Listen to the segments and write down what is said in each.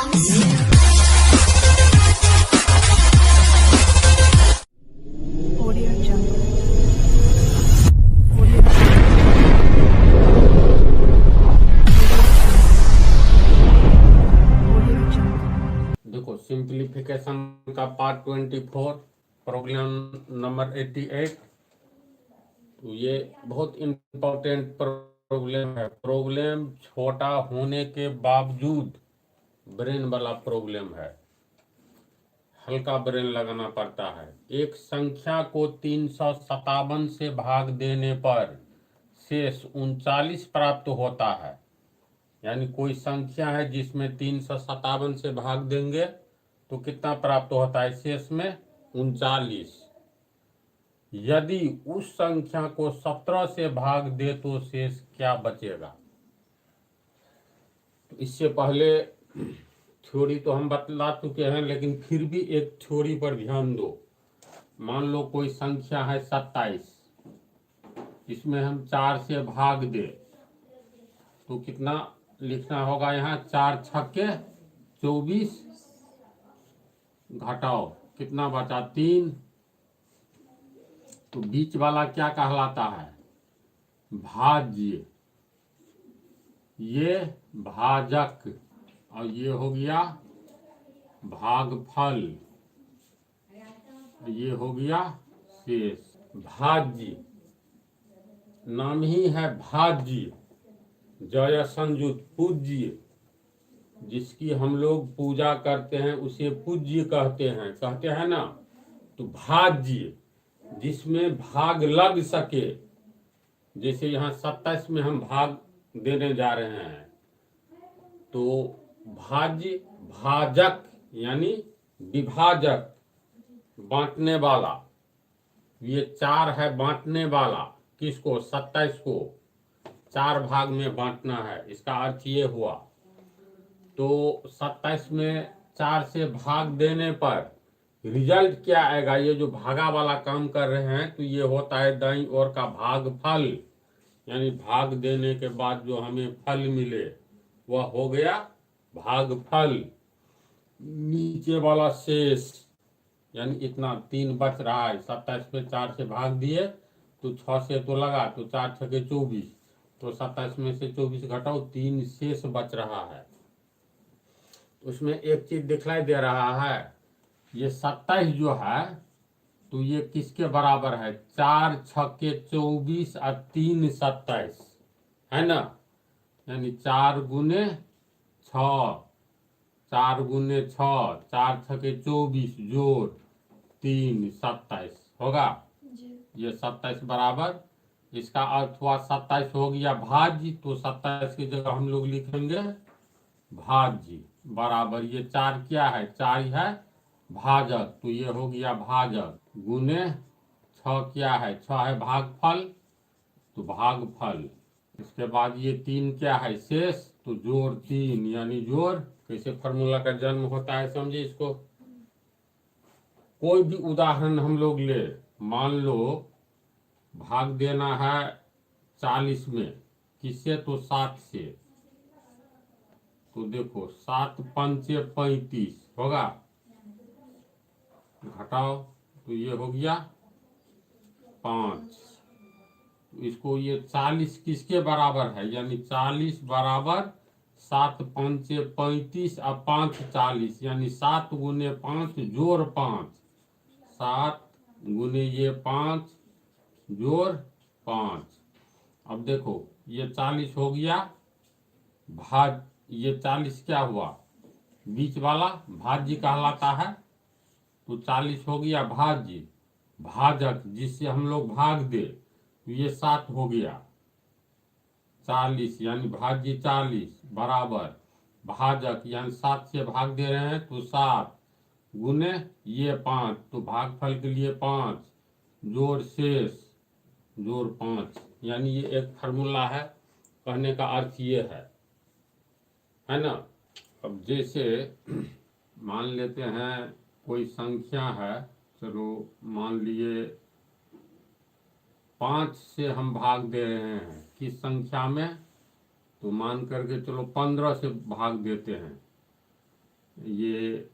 Audio Jungle. Audio Jungle. देखो simplification का part 24 problem number 88। तो ये बहुत इम्पोर्टेंट प्रॉब्लम है। प्रॉब्लम छोटा होने के बावजूद ब्रेन वाला प्रॉब्लम है, हल्का ब्रेन लगाना पड़ता है। एक संख्या को 357 से भाग देने पर शेष 39 प्राप्त होता है। यानी कोई संख्या है जिसमें 357 से भाग देंगे तो कितना प्राप्त होता है? शेष में 39। यदि उस संख्या को 17 से भाग दे तो शेष क्या बचेगा? तो इससे पहले थ्योरी तो हम बतला चुके हैं, लेकिन फिर भी एक थ्योरी पर ध्यान दो। मान लो कोई संख्या है 27, इसमें हम 4 से भाग दे तो कितना लिखना होगा? यहाँ 4 छक्के 24, घटाओ कितना बचा? 3। तो बीच वाला क्या कहलाता है? भाज्य। ये भाजक और ये हो गया भागफल, ये हो गया शेष। भाज्य नाम ही है भाज्य, जय संयुत पूज्य। जिसकी हम लोग पूजा करते हैं उसे पूज्य कहते हैं ना। तो भाज्य जिसमें भाग लग सके, जैसे यहाँ 27 में हम भाग देने जा रहे हैं तो भाज्य भाजक यानी विभाजक, बांटने वाला। ये 4 है बांटने वाला। किसको? 27 को 4 भाग में बांटना है। इसका अर्थ ये हुआ। तो 27 में 4 से भाग देने पर रिजल्ट क्या आएगा? ये जो भागा वाला काम कर रहे हैं तो ये होता है दाईं ओर का भागफल, यानी भाग देने के बाद जो हमें फल मिले वह हो गया भागफल। नीचे वाला शेष यानी इतना 3 बच रहा है। 27 में 4 से भाग दिए तो 6 से तो लगा, तो 4 छके 24, तो 27 में से 24 घटाओ, 3 शेष बच रहा है। उसमें एक चीज दिखलाई दे रहा है, ये 27 जो है तो ये किसके बराबर है? 4 छक्के 24 और 3 27 है ना। यानी 4 गुने 6, 4 गुने 6, 4 छक्के 24 जोड़ 3 27 होगा। ये 27 बराबर, इसका अर्थ हुआ 27 हो गया भाज्य। तो 27 की जगह हम लोग लिखेंगे भाज्य बराबर, ये 4 क्या है? 4 है भाजक, तो ये हो गया भाजक गुने 6 क्या है? 6 है भागफल, तो भागफल। इसके बाद ये 3 क्या है? शेष, तो जोड़ 3 यानी जोड़। कैसे फार्मूला का जन्म होता है समझे इसको। कोई भी उदाहरण हम लोग ले, मान लो भाग देना है 40 में, किससे? तो 7 से। तो देखो 7 पंचे 35 होगा, घटाओ तो ये हो गया 5। इसको ये 40 किसके बराबर है? यानी 40 बराबर 7 पंचे 35 और 5 40, यानी 7 गुने 5 जोड़ 5, 7 गुने ये 5 जोड़ 5। अब देखो ये 40 हो गया भाज, ये 40 क्या हुआ? बीच वाला भाज्य कहलाता है। तो 40 हो गया भाज्य, भाजक जिससे हम लोग भाग दे, तो ये 7 हो गया 40, यानी भाज्य 40 बराबर भाजक, यानी 7 से भाग दे रहे हैं तो 7 गुने ये 5, तो भागफल के लिए 5 जोड़ शेष जोड़ 5। यानी ये एक फार्मूला है। कहने का अर्थ ये है ना। अब जैसे मान लेते हैं कोई संख्या है, चलो मान लिए 5 से हम भाग दे रहे हैं किस संख्या में? तो मान करके चलो 15 से भाग देते हैं। ये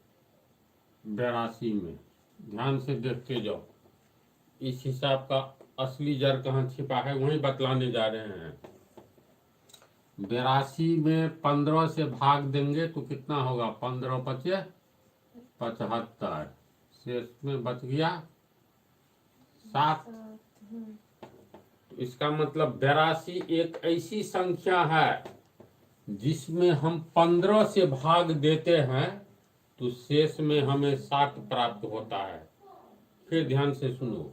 82 में, ध्यान से देखते जाओ। इस हिसाब का असली जड़ कहाँ छिपा है वही बतलाने जा रहे हैं। 82 में 15 से भाग देंगे तो कितना होगा? 15 पचे 75, शेष में बच गया 7। तो इसका मतलब 82 एक ऐसी संख्या है जिसमें हम 15 से भाग देते हैं तो शेष में हमें 7 प्राप्त होता है। फिर ध्यान से सुनो,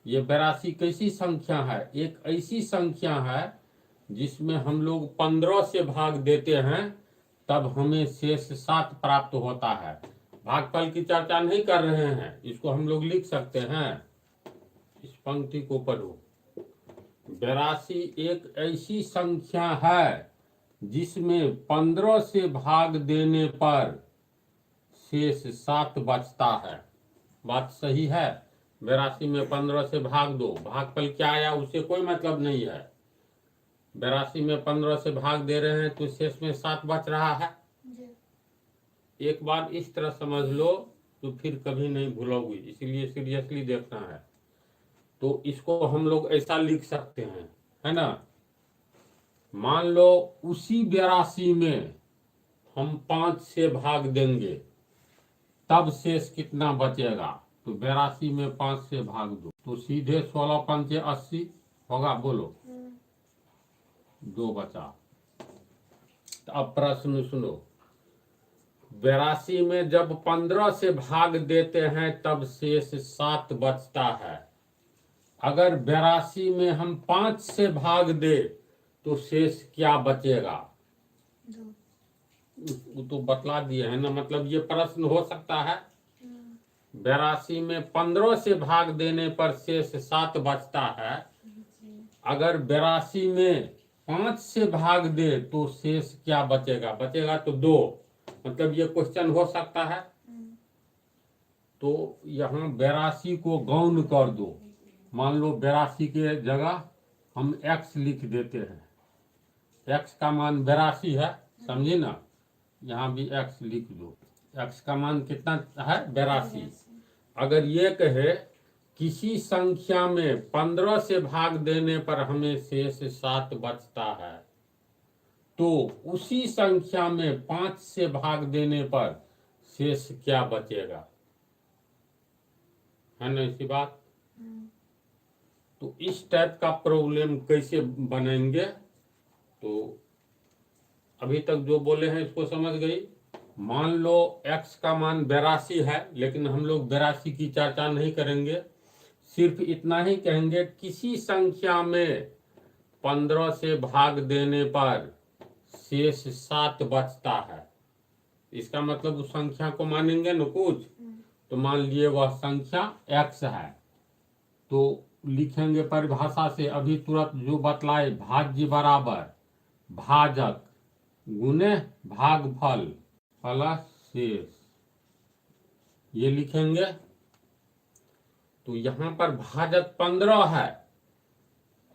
ये 82 कैसी संख्या है? एक ऐसी संख्या है जिसमें हम लोग 15 से भाग देते हैं तब हमें शेष 7 प्राप्त होता है। भागफल की चर्चा नहीं कर रहे हैं, इसको हम लोग लिख सकते हैं। इस पंक्ति को पढ़ो। 82 एक ऐसी संख्या है जिसमें 15 से भाग देने पर शेष 7 बचता है। बात सही है? 82 में 15 से भाग दो, भागफल क्या आया उससे कोई मतलब नहीं है। 82 में 15 से भाग दे रहे हैं तो शेष में 7 बच रहा है। एक बार इस तरह समझ लो तो फिर कभी नहीं भूलोगी, इसीलिए सीरियसली देखना है। तो इसको हम लोग ऐसा लिख सकते हैं, है ना? मान लो उसी 82 में हम 5 से भाग देंगे तब शेष कितना बचेगा? तो 82 में 5 से भाग दो तो सीधे 16 पंचे 80 होगा। बोलो, 2 बचा। तो अब प्रश्न सुनो, 82 में जब 15 से भाग देते हैं तब शेष 7 बचता है। अगर 82 में हम 5 से भाग दे तो शेष क्या बचेगा? वो तो बतला दिए है ना, मतलब ये प्रश्न हो सकता है। 82 में 15 से भाग देने पर शेष 7 बचता है। अगर 82 में 5 से भाग दे तो शेष क्या बचेगा? बचेगा तो 2, मतलब ये क्वेश्चन हो सकता है। तो यहाँ 82 को गौण कर दो। मान लो 82 के जगह हम x लिख देते हैं। x का मान 82 है, समझे ना? यहाँ भी x लिख दो। x का मान कितना है? 82। अगर ये कहे किसी संख्या में 15 से भाग देने पर हमें शेष 7 बचता है, तो उसी संख्या में 5 से भाग देने पर शेष क्या बचेगा? है ना इसी बात? तो इस टाइप का प्रॉब्लम कैसे बनेंगे? तो अभी तक जो बोले हैं इसको समझ गई। मान लो x का मान 82 है, लेकिन हम लोग 82 की चर्चा नहीं करेंगे, सिर्फ इतना ही कहेंगे किसी संख्या में 15 से भाग देने पर शेष 7 बचता है। इसका मतलब उस संख्या को मानेंगे न कुछ। तो मान लिए वह संख्या x है, तो लिखेंगे परिभाषा से अभी तुरंत जो बतलाए, भाज्य बराबर भाजक गुने भागफल प्लस शेष, ये लिखेंगे। तो यहाँ पर भाजक 15 है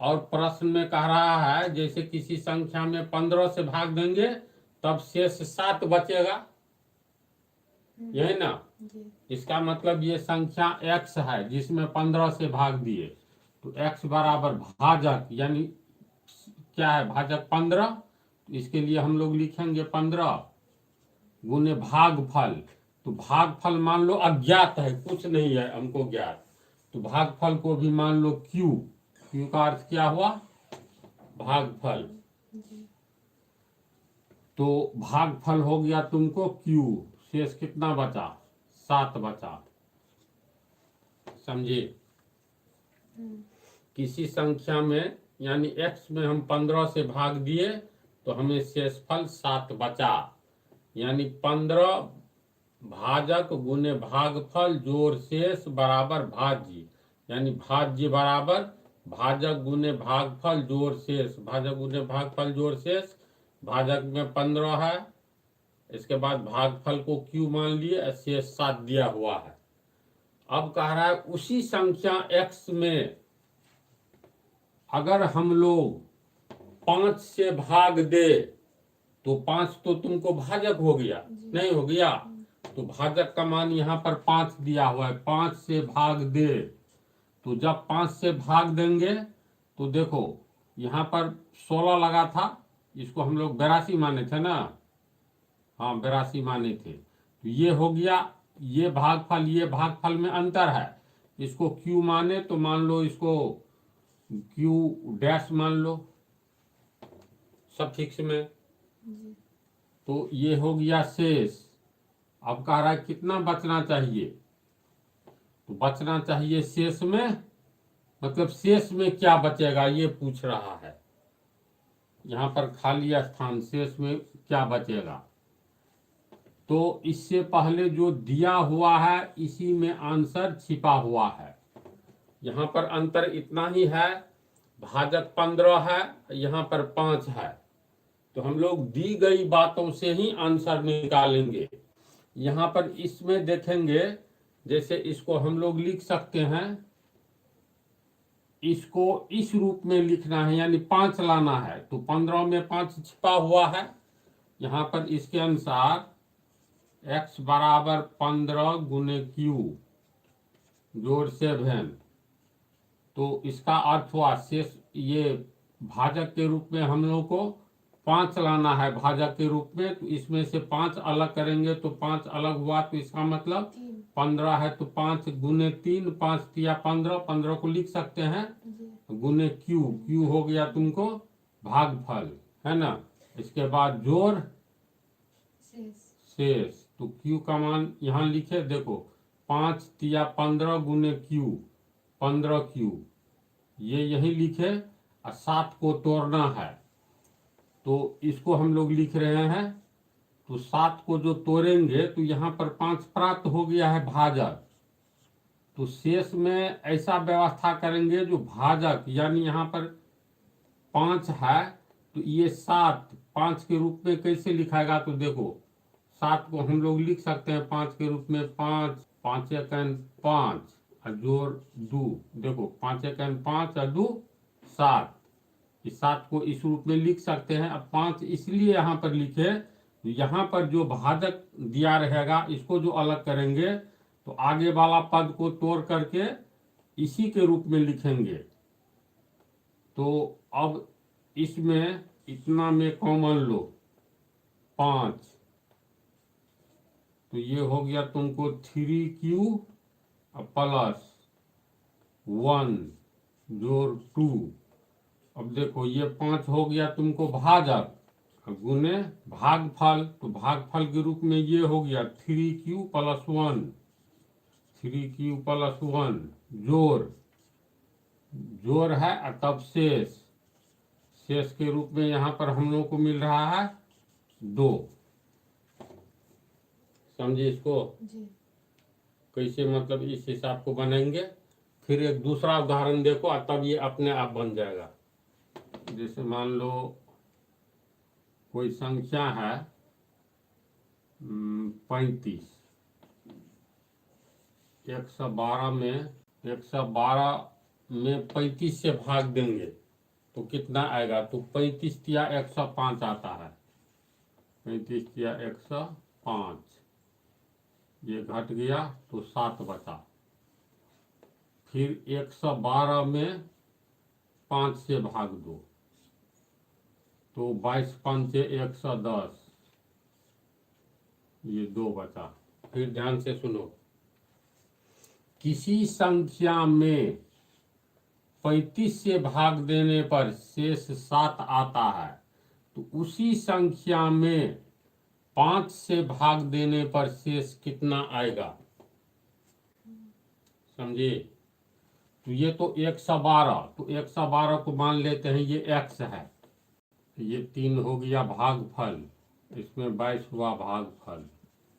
और प्रश्न में कह रहा है जैसे किसी संख्या में 15 से भाग देंगे तब शेष 7 बचेगा, यही ना? इसका मतलब ये संख्या x है जिसमें 15 से भाग दिए, तो x बराबर भाजक, यानी क्या है? भाजक 15। तो इसके लिए हम लोग लिखेंगे 15 गुने भागफल। तो भागफल मान लो अज्ञात है, कुछ नहीं है हमको ज्ञात, तो भागफल को भी मान लो q। q का अर्थ क्या हुआ? भागफल। तो भागफल हो गया तुमको q। शेष कितना बचा? 7 बचा। समझे? किसी संख्या में यानी x में हम 15 से भाग दिए तो हमें शेषफल 7 बचा, यानी 15 भाजक गुने भागफल जोड़ शेष बराबर भाज्य, यानी भाज्य बराबर भाजक गुने भागफल जोड़ शेष, भाजक गुने भागफल जोड़ शेष। भाजक में 15 है, इसके बाद भागफल को q मान लिए, शेष 7 दिया हुआ है। अब कह रहा है उसी संख्या x में अगर हम लोग 5 से भाग दे तो 5 तो तुमको भाजक हो गया, नहीं हो गया? तो भाजक का मान यहाँ पर 5 दिया हुआ है, 5 से भाग दे। तो जब 5 से भाग देंगे तो देखो यहाँ पर 16 लगा था, इसको हम लोग 82 माने थे ना, हाँ 82 माने थे। तो ये हो गया, ये भागफल में अंतर है। इसको क्यू माने तो मान लो इसको क्यू डैश मान लो सफिक्स में। तो ये हो गया शेष। अब कह रहा है कितना बचना चाहिए, तो बचना चाहिए शेष में, मतलब शेष में क्या बचेगा ये पूछ रहा है। यहाँ पर खाली स्थान, शेष में क्या बचेगा। तो इससे पहले जो दिया हुआ है इसी में आंसर छिपा हुआ है। यहाँ पर अंतर इतना ही है, भाजक 15 है, यहाँ पर 5 है। तो हम लोग दी गई बातों से ही आंसर निकालेंगे। यहाँ पर इसमें देखेंगे, जैसे इसको हम लोग लिख सकते हैं, इसको इस रूप में लिखना है, यानी 5 लाना है। तो 15 में 5 छिपा हुआ है। यहाँ पर इसके अनुसार x बराबर 15 गुने क्यू जोड़ 7। तो इसका अर्थ हुआ शेष, ये भाजक के रूप में हम लोग को 5 लाना है भाजक के रूप में। तो इसमें से 5 अलग करेंगे तो 5 अलग हुआ, तो इसका मतलब 15 है। तो 5 गुने 3, 5 तिया 15, 15 को लिख सकते हैं गुने क्यू, क्यू हो गया तुमको भागफल, है ना। इसके बाद जोड़ शेष। तो क्यू का मान यहाँ लिखे, देखो 5 तिया 15 गुने क्यू, 15 क्यू, ये यही लिखे। और 7 को तोड़ना है तो इसको हम लोग लिख रहे हैं। तो 7 को जो तोड़ेंगे तो यहाँ पर 5 प्राप्त हो गया है भाजक। तो शेष में ऐसा व्यवस्था करेंगे जो भाजक, यानी यहाँ पर 5 है तो ये 7 5 के रूप में कैसे लिखाएगा। तो देखो 7 को हम लोग लिख सकते हैं 5 के रूप में, 5 5 एकन 5 और जोड़ 2, देखो 5 एकन 5 और 2 7। इस 7 को इस रूप में लिख सकते हैं। अब 5 इसलिए यहाँ पर लिखे, तो यहाँ पर जो भाजक दिया रहेगा इसको जो अलग करेंगे तो आगे वाला पद को तोड़ करके इसी के रूप में लिखेंगे। तो अब इसमें इतना में कॉमन लो 5, तो ये हो गया तुमको 3Q प्लस 1 जोड़ 2। अब देखो ये 5 हो गया तुमको भाजक गुने भागफल। तो भागफल के रूप में ये हो गया 3Q प्लस 1, 3Q प्लस 1 जोड़ है और तब शेष, शेष के रूप में यहाँ पर हम लोग को मिल रहा है 2। समझे इसको जी। कैसे, मतलब इस हिसाब को बनेंगे। फिर एक दूसरा उदाहरण देखो और तब ये अपने आप बन जाएगा। जैसे मान लो कोई संख्या है 35, 112 में 35 से भाग देंगे तो कितना आएगा। तो 35 तिया 105 आता है, 35 तिया 105, ये घट गया तो 7 बचा। फिर 112 में 5 से भाग दो तो 22 पंचे 110, ये 2 बचा। फिर ध्यान से सुनो, किसी संख्या में 35 से भाग देने पर शेष 7 आता है तो उसी संख्या में 5 से भाग देने पर शेष कितना आएगा। समझे। तो ये तो 112, तो 112 को मान लेते हैं ये x है, ये 3 हो गया भागफल, इसमें 22 हुआ भागफल।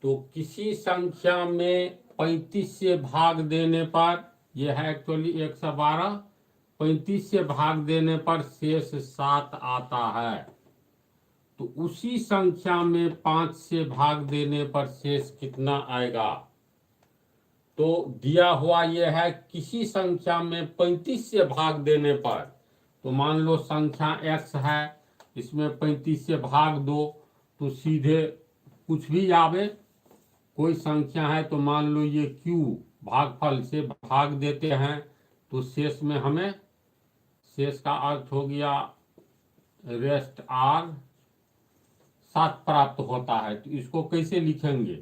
तो किसी संख्या में 35 से भाग देने पर, यह है एक्चुअली 112, 35 से भाग देने पर शेष 7 आता है तो उसी संख्या में 5 से भाग देने पर शेष कितना आएगा। तो दिया हुआ यह है किसी संख्या में 35 से भाग देने पर, तो मान लो संख्या x है, इसमें 35 से भाग दो तो सीधे कुछ भी आवे, कोई संख्या है तो मान लो ये Q, भागफल से भाग देते हैं तो शेष में हमें, शेष का अर्थ हो गया रेस्ट R 7 प्राप्त होता है। तो इसको कैसे लिखेंगे,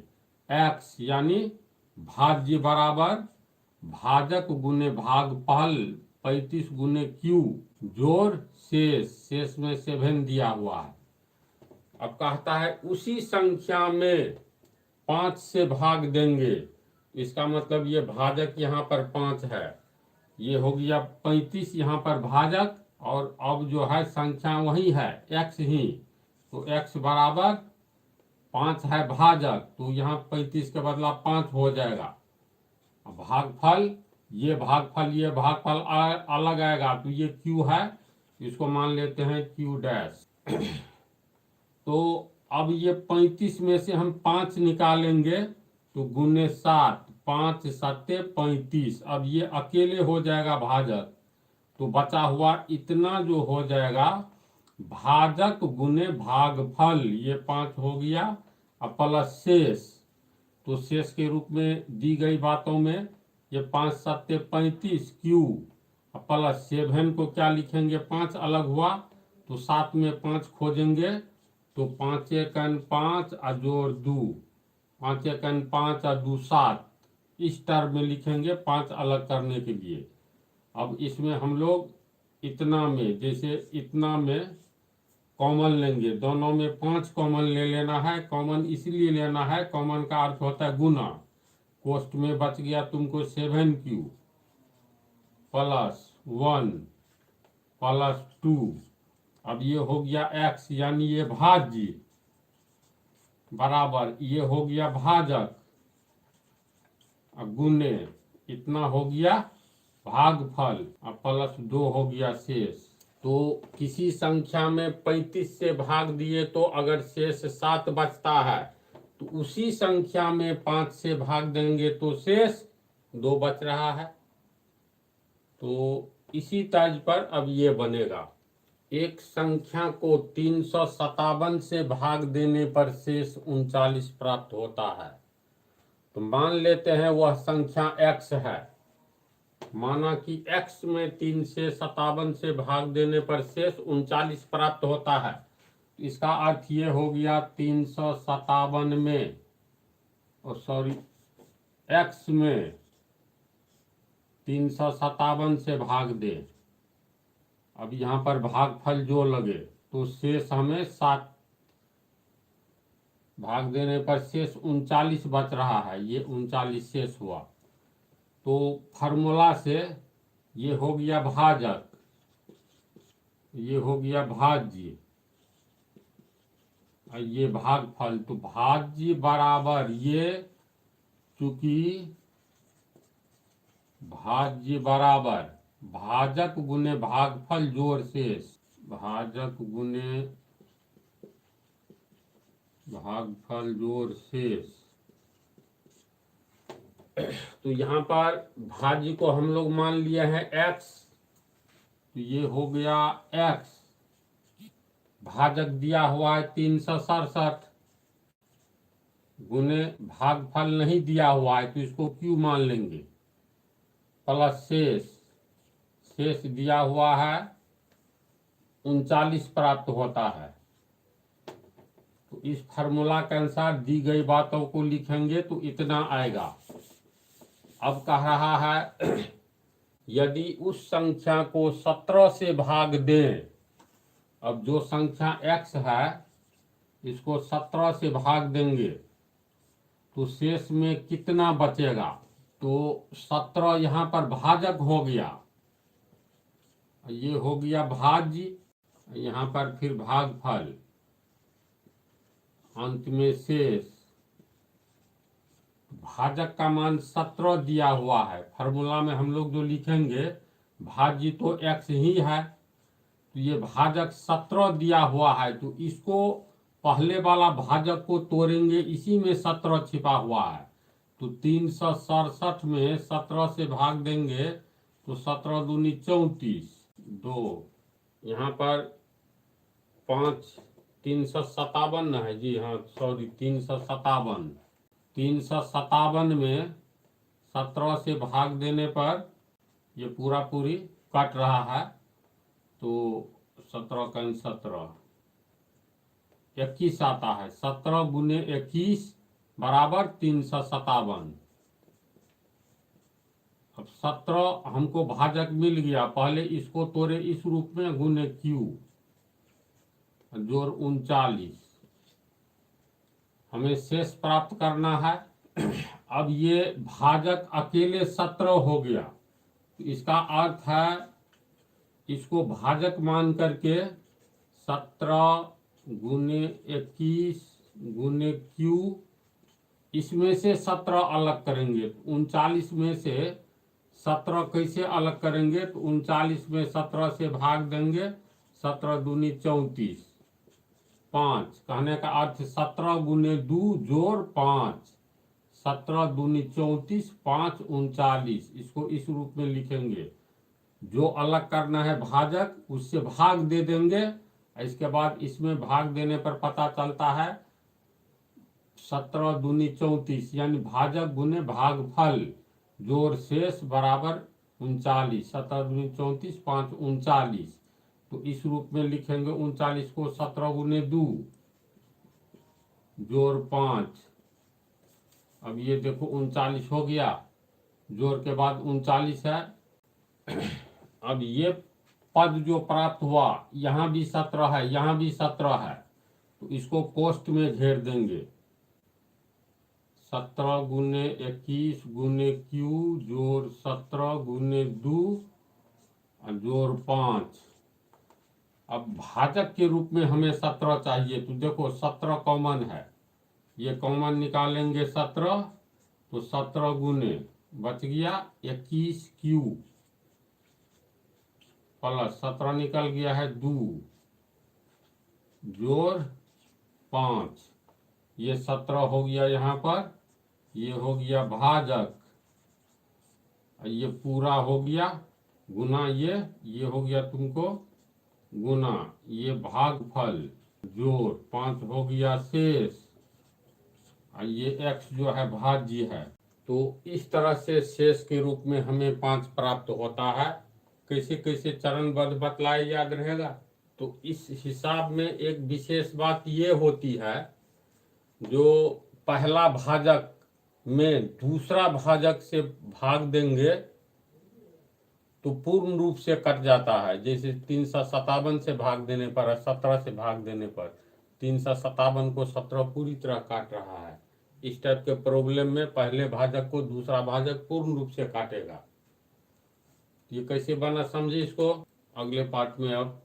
x यानी भाज्य बराबर भाजक गुने भागफल 35 गुने Q जोड़ शेष, शेष में 7 दिया हुआ है। अब कहता है उसी संख्या में 5 से भाग देंगे, इसका मतलब ये भाजक यहाँ पर 5 है, ये हो गया 35 यहाँ पर भाजक, और अब जो है संख्या वही है x ही, तो x बराबर 5 है भाजक, तो यहाँ 35 के बदला 5 हो जाएगा। भागफल ये भागफल ये भागफल अलग आएगा, तो ये Q है, इसको मान लेते हैं Q डैश। तो अब ये 35 में से हम 5 निकालेंगे तो गुने 7, 5 सत्ते 35, अब ये अकेले हो जाएगा भाजक, तो बचा हुआ इतना जो हो जाएगा भाजक गुने भागफल, ये 5 हो गया, अब प्लस शेष, तो शेष के रूप में दी गई बातों में ये 5 सत्ते 35 Q, प्लस 7 को क्या लिखेंगे, 5 अलग हुआ तो 7 में 5 खोजेंगे, तो 5 एकन 5 और जोड़ 2, 5 एकन 5 और 2 7, इस टर्म में लिखेंगे 5 अलग करने के लिए। अब इसमें हम लोग इतना में, जैसे इतना में कॉमन लेंगे, दोनों में 5 कॉमन ले लेना है। कॉमन इसलिए लेना है, कॉमन का अर्थ होता है गुना, कोष्ट में बच गया तुमको 7Q प्लस 1 प्लस 2, अब ये हो गया x यानी ये भाज्य बराबर ये हो गया भाजक, गुने इतना हो गया भागफल, अब प्लस 2 हो गया शेष। तो किसी संख्या में 35 से भाग दिए तो अगर शेष 7 बचता है, तो उसी संख्या में 5 से भाग देंगे तो शेष 2 बच रहा है। तो इसी तर्ज पर अब ये बनेगा, एक संख्या को 357 से भाग देने पर शेष 39 प्राप्त होता है। तो मान लेते हैं वह संख्या x है, माना कि x में 3 से 57 से भाग देने पर शेष 39 प्राप्त होता है। इसका अर्थ ये हो गया 357 में, सॉरी x में 357 से भाग दे, अब यहाँ पर भागफल जो लगे तो शेष हमें 7 भाग देने पर शेष 39 बच रहा है, ये 39 शेष हुआ। तो फार्मूला से ये हो गया भाजक, ये हो गया भाज्य, और ये भागफल, तो भाज्य बराबर ये, चूंकि भाज्य बराबर भाजक गुने भागफल जोड़ शेष, भाजक गुने भागफल जोड़ शेष। तो यहाँ पर भाज्य को हम लोग मान लिया है x, तो ये हो गया x, भाजक दिया हुआ है 367, गुने भागफल नहीं दिया हुआ है तो इसको Q मान लेंगे, प्लस शेष, शेष दिया हुआ है 39 प्राप्त होता है। तो इस फार्मूला के अनुसार दी गई बातों को लिखेंगे तो इतना आएगा। अब कह रहा है यदि उस संख्या को 17 से भाग दें, अब जो संख्या x है इसको 17 से भाग देंगे तो शेष में कितना बचेगा, तो 17 यहाँ पर भाजक हो गया, ये हो गया भाज्य, यहाँ पर फिर भागफल, अंत में शेष। भाजक का मान 17 दिया हुआ है, फार्मूला में हम लोग जो लिखेंगे भाज्य तो x ही है, तो ये भाजक 17 दिया हुआ है, तो इसको पहले वाला भाजक को तोड़ेंगे, इसी में 17 छिपा हुआ है, तो 367 में 17 से भाग देंगे तो 17 दूनी 34, 2 यहाँ पर 5 357 है जी, हाँ सॉरी 357। 357 में 17 से भाग देने पर ये पूरा पूरी कट रहा है, तो 17 का 17 21 आता है। 17 गुने 21 बराबर 357। अब 17 हमको भाजक मिल गया, पहले इसको तोड़े इस रूप में, गुने क्यू जोड़ 39, हमें शेष प्राप्त करना है। अब ये भाजक अकेले 17 हो गया, तो इसका अर्थ है इसको भाजक मान करके 17 गुने 21 गुने क्यू, इसमें से 17 अलग करेंगे। 39 में से 17 कैसे अलग करेंगे, तो 39 में 17 से भाग देंगे, 17 दूनी 34, 5, कहने का अर्थ 17 गुने 2 जोड़ 5, 17 दूनी 34, 5 39, इसको इस रूप में लिखेंगे। जो अलग करना है भाजक, उससे भाग दे देंगे। इसके बाद इसमें भाग देने पर पता चलता है 17 दूनी 34, यानी भाजक गुने भागफल जोड़ शेष बराबर 39। 17 दूनी 34, 5 39, तो इस रूप में लिखेंगे। 39 को 17 गुने 2 जोड़ 5, अब ये देखो 39 हो गया, जोड़ के बाद 39 है। अब ये पद जो प्राप्त हुआ, यहाँ भी 17 है, यहाँ भी 17 है, तो इसको कोष्ठ में घेर देंगे। 17 गुने 21 गुने क्यू जोड़ 17 गुने 2 जोड़ 5। अब भाजक के रूप में हमें 17 चाहिए, तो देखो 17 कॉमन है, ये कॉमन निकालेंगे 17, तो 17 गुने बच गया 21 क्यू प्लस 17 निकल गया है 2 जोड़ 5, ये 17 हो गया यहाँ पर, ये हो गया भाजक, ये पूरा हो गया गुना, ये हो गया तुमको गुना, ये भागफल जोड़ 5 हो गया शेष, ये x जो है भाज्य है। तो इस तरह से शेष के रूप में हमें 5 प्राप्त होता है। कैसे कैसे चरणबद्ध बतलाए, याद रहेगा। तो इस हिसाब में एक विशेष बात ये होती है, जो पहला भाजक में दूसरा भाजक से भाग देंगे तो पूर्ण रूप से कट जाता है। जैसे 357 से भाग देने पर, 17 से भाग देने पर 357 को 17 पूरी तरह काट रहा है। इस टाइप के प्रॉब्लम में पहले भाजक को दूसरा भाजक पूर्ण रूप से काटेगा। ये कैसे बना समझे, इसको अगले पार्ट में अब